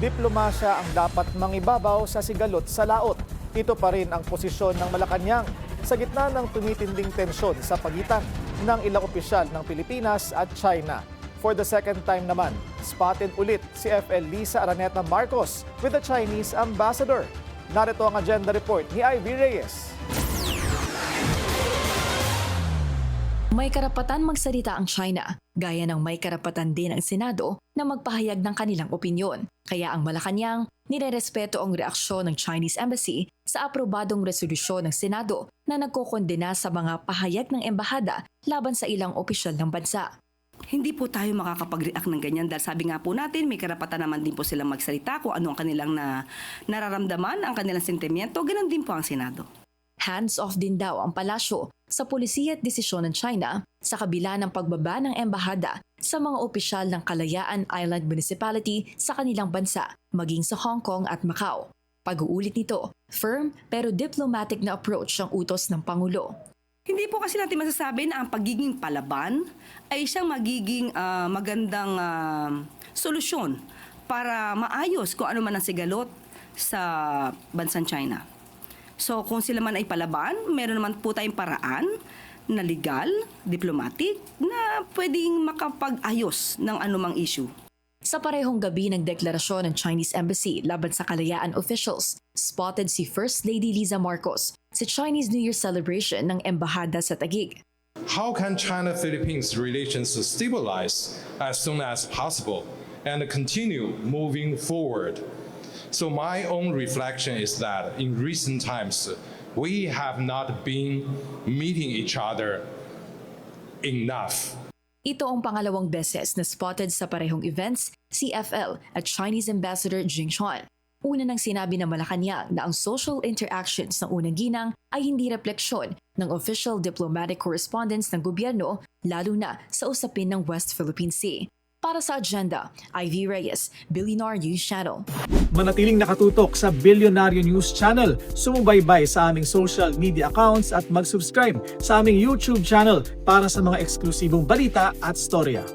diplomasya ang dapat mangibabaw sa sigalot sa laot. Ito pa rin ang posisyon ng Malacanang sa gitna ng tumitinding tensyon sa pagitan ng ilang opisyal ng Pilipinas at China. For the second time naman, spotted ulit si FL Lisa Araneta Marcos with the Chinese ambassador. Narito ang agenda report ni Ivy Reyes. May karapatan magsalita ang China, gaya ng may karapatan din ang Senado na magpahayag ng kanilang opinyon. Kaya ang Malacanang nirerespeto ang reaksyon ng Chinese Embassy sa aprobadong resolusyon ng Senado na nagkokondena sa mga pahayag ng embahada laban sa ilang opisyal ng bansa. Hindi po tayo makakapag-react ng ganyan dahil sabi nga po natin may karapatan naman din po silang magsalita kung ano ang kanilang nararamdaman, ang kanilang sentimiento, ganun din po ang Senado. Hands-off din daw ang palasyo sa polisiya at desisyon ng China sa kabila ng pagbaba ng embahada sa mga opisyal ng Kalayaan Island Municipality sa kanilang bansa, maging sa Hong Kong at Macau. Pag-uulit nito, firm pero diplomatic na approach ang utos ng Pangulo. Hindi po kasi natin masasabi na ang pagiging palaban ay siyang magiging magandang solusyon para maayos kung ano man ang sigalot sa bansang China. So kung sila man ay palaban, meron naman po tayong paraan na legal, diplomatic, na pwedeng makapag-ayos ng anumang issue. Sa parehong gabi ng deklarasyon ng Chinese Embassy laban sa Kalayaan officials, spotted si First Lady Liza Marcos sa Chinese New Year celebration ng embahada sa Taguig. How can China-Philippines relations stabilize as soon as possible and continue moving forward? So my own reflection is that in recent times, we have not been meeting each other enough. Ito ang pangalawang beses na spotted sa parehong events si FL at Chinese Ambassador Jing Chuan. Una nang sinabi ng Malacanang na ang social interactions ng unang ginang ay hindi refleksyon ng official diplomatic correspondence ng gobyerno, lalo na sa usapin ng West Philippine Sea. Para sa agenda, Ivy Reyes, Billionaire News Channel. Manatiling nakatutok sa Billionaire News Channel. Sumubaybay sa aming social media accounts at mag-subscribe sa aming YouTube channel para sa mga eksklusibong balita at storya.